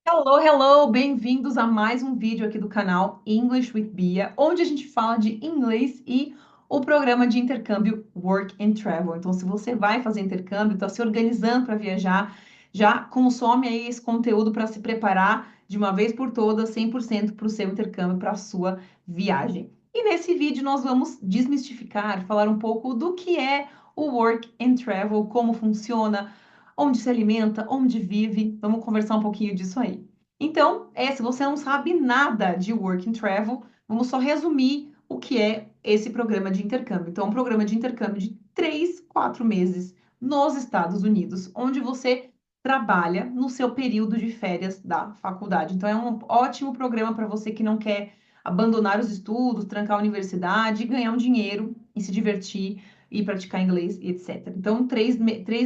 Hello, hello! Bem-vindos a mais um vídeo aqui do canal English with Bia, onde a gente fala de inglês e o programa de intercâmbio Work and Travel. Então, se você vai fazer intercâmbio, está se organizando para viajar, já consome aí esse conteúdo para se preparar de uma vez por todas, 100% para o seu intercâmbio, para a sua viagem. E nesse vídeo nós vamos desmistificar, falar um pouco do que é o Work and Travel, como funciona, onde se alimenta, onde vive. Vamos conversar um pouquinho disso aí. Então, se você não sabe nada de Work and Travel, vamos só resumir o que é esse programa de intercâmbio. Então, é um programa de intercâmbio de 3, 4 meses nos Estados Unidos, onde você trabalha no seu período de férias da faculdade. Então, é um ótimo programa para você que não quer abandonar os estudos, trancar a universidade, ganhar um dinheiro e se divertir e praticar inglês e etc. Então, 3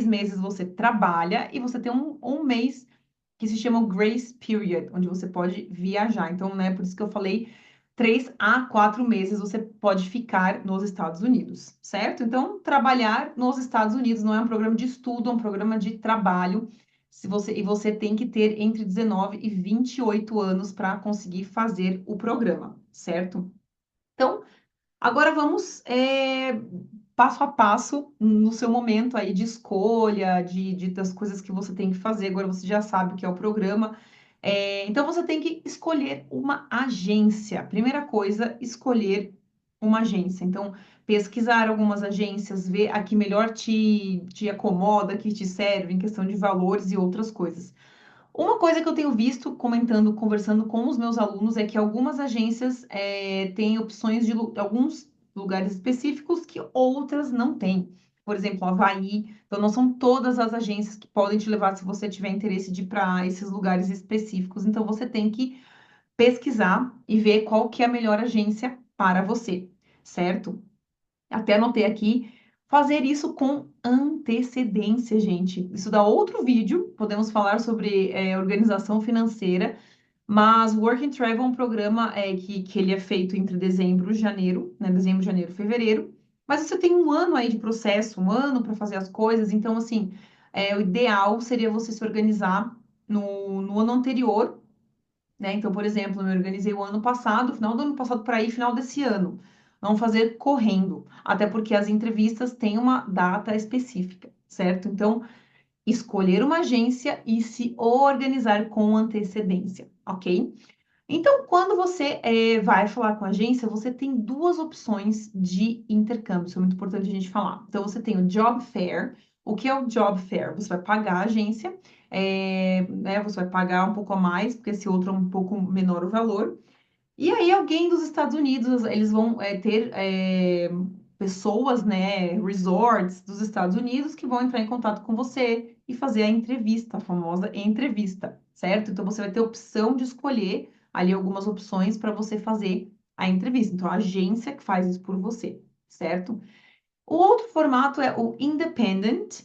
meses você trabalha e você tem um mês que se chama o Grace Period, onde você pode viajar. Então, né, por isso que eu falei 3 a 4 meses você pode ficar nos Estados Unidos, certo? Então, trabalhar nos Estados Unidos não é um programa de estudo, é um programa de trabalho. E você tem que ter entre 19 e 28 anos para conseguir fazer o programa, certo? Então, agora vamos passo a passo no seu momento aí de escolha, das coisas que você tem que fazer. Agora você já sabe o que é o programa. Então você tem que escolher uma agência. Primeira coisa, escolher uma agência. Então, pesquisar algumas agências, ver a que melhor te acomoda, que te serve em questão de valores e outras coisas. Uma coisa que eu tenho visto comentando, conversando com os meus alunos é que algumas agências têm opções de alguns lugares específicos que outras não têm. Por exemplo, Havaí. Então, não são todas as agências que podem te levar se você tiver interesse de ir para esses lugares específicos. Então, você tem que pesquisar e ver qual que é a melhor agência para você, certo? Até anotei aqui, fazer isso com antecedência, gente. Isso dá outro vídeo, podemos falar sobre organização financeira, mas o Work and Travel é um programa que ele é feito entre dezembro e janeiro, né? Dezembro, janeiro, fevereiro. Mas você tem um ano aí de processo, um ano para fazer as coisas. Então, assim, o ideal seria você se organizar no ano anterior, né? Então, por exemplo, eu me organizei o ano passado, final do ano passado para ir, final desse ano. Não fazer correndo, até porque as entrevistas têm uma data específica, certo? Então, escolher uma agência e se organizar com antecedência, ok? Então, quando você vai falar com a agência, você tem duas opções de intercâmbio. Isso é muito importante a gente falar. Então, você tem o Job Fair. O que é o Job Fair? Você vai pagar a agência, né, você vai pagar um pouco a mais, porque esse outro é um pouco menor o valor. E aí, alguém dos Estados Unidos, eles vão ter pessoas, né, resorts dos Estados Unidos que vão entrar em contato com você e fazer a entrevista, a famosa entrevista, certo? Então, você vai ter opção de escolher ali algumas opções para você fazer a entrevista. Então, a agência que faz isso por você, certo? O outro formato é o independent,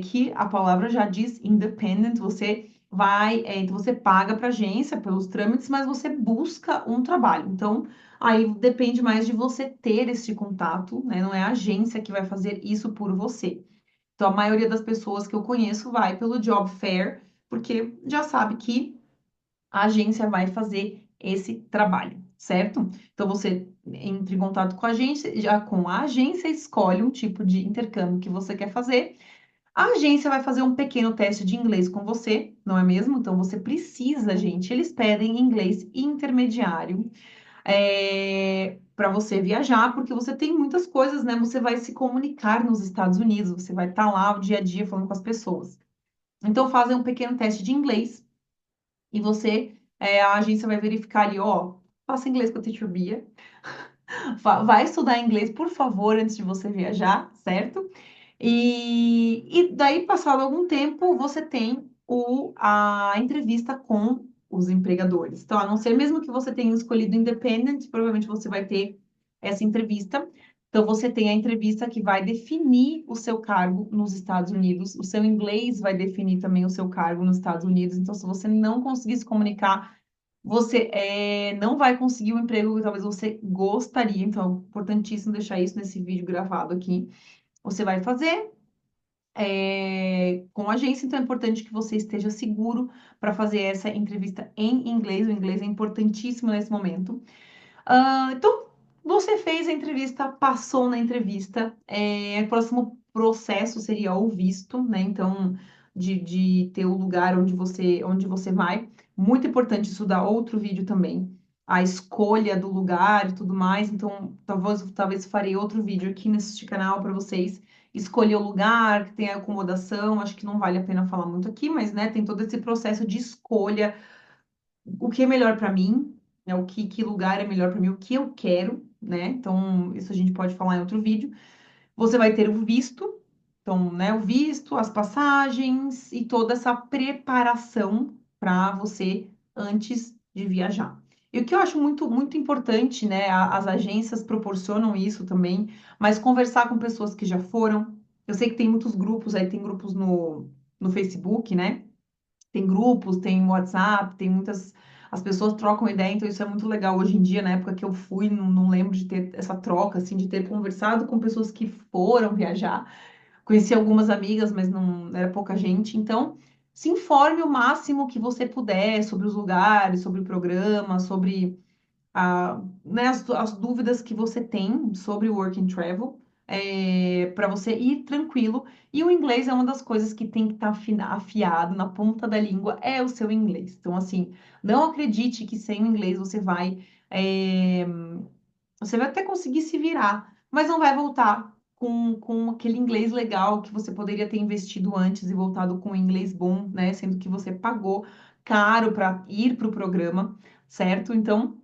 que a palavra já diz independent, você vai, então você paga para a agência pelos trâmites, mas você busca um trabalho. Então, aí depende mais de você ter esse contato, né? Não é a agência que vai fazer isso por você. Então, a maioria das pessoas que eu conheço vai pelo job fair, porque já sabe que a agência vai fazer esse trabalho, certo? Então você entra em contato com a agência, já com a agência escolhe um tipo de intercâmbio que você quer fazer. A agência vai fazer um pequeno teste de inglês com você, não é mesmo? Então você precisa, gente, eles pedem inglês intermediário para você viajar, porque você tem muitas coisas, né? Você vai se comunicar nos Estados Unidos, você vai estar lá o dia a dia falando com as pessoas. Então fazem um pequeno teste de inglês e a agência vai verificar ali, ó, faça inglês com a Teacher Bia, vai estudar inglês, por favor, antes de você viajar, certo? E daí, passado algum tempo, você tem a entrevista com os empregadores. Então, a não ser mesmo que você tenha escolhido Independent, provavelmente você vai ter essa entrevista. Então, você tem a entrevista que vai definir o seu cargo nos Estados Unidos. O seu inglês vai definir também o seu cargo nos Estados Unidos. Então, se você não conseguir se comunicar, você não vai conseguir o emprego que talvez você gostaria. Então, é importantíssimo deixar isso nesse vídeo gravado aqui. Você vai fazer. com a agência, então é importante que você esteja seguro para fazer essa entrevista em inglês. O inglês é importantíssimo nesse momento. Então, você fez a entrevista, passou na entrevista. O próximo processo seria o visto, né? Então, de ter o lugar onde você vai. Muito importante, isso dá outro vídeo também. A escolha do lugar e tudo mais. Então, talvez farei outro vídeo aqui nesse canal para vocês escolher o lugar, que tem a acomodação. Acho que não vale a pena falar muito aqui, mas, né, tem todo esse processo de escolha, o que é melhor para mim, né? Que lugar é melhor para mim, o que eu quero, né? Então, isso a gente pode falar em outro vídeo. Você vai ter o visto, então, né, o visto, as passagens e toda essa preparação para você antes de viajar. E o que eu acho muito, muito importante, né? As agências proporcionam isso também, mas conversar com pessoas que já foram. Eu sei que tem muitos grupos aí, tem grupos no Facebook, né? Tem grupos, tem WhatsApp, tem muitas. As pessoas trocam ideia, então isso é muito legal. Hoje em dia, na época que eu fui, não lembro de ter essa troca, assim, de ter conversado com pessoas que foram viajar. Conheci algumas amigas, mas não era pouca gente. Então, se informe o máximo que você puder sobre os lugares, sobre o programa, sobre né, as dúvidas que você tem sobre o Work and Travel, para você ir tranquilo. E o inglês é uma das coisas que tem que estar afiado na ponta da língua, é o seu inglês. Então, assim, não acredite que sem o inglês é, você vai até conseguir se virar, mas não vai voltar com aquele inglês legal que você poderia ter investido antes e voltado com um inglês bom, né? Sendo que você pagou caro para ir para o programa, certo? Então,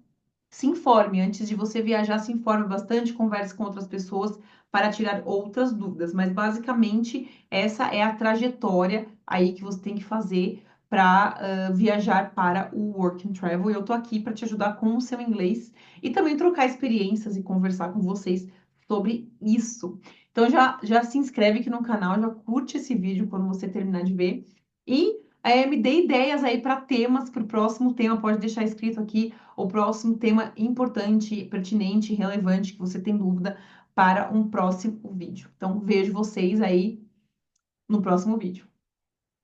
se informe, antes de você viajar, se informe bastante, converse com outras pessoas para tirar outras dúvidas. Mas basicamente essa é a trajetória aí que você tem que fazer para viajar para o Work and Travel. E eu tô aqui para te ajudar com o seu inglês e também trocar experiências e conversar com vocês sobre isso. Então já se inscreve aqui no canal, já curte esse vídeo quando você terminar de ver e me dê ideias aí para temas, para o próximo tema, pode deixar escrito aqui o próximo tema importante, pertinente, relevante, que você tem dúvida para um próximo vídeo. Então, vejo vocês aí no próximo vídeo.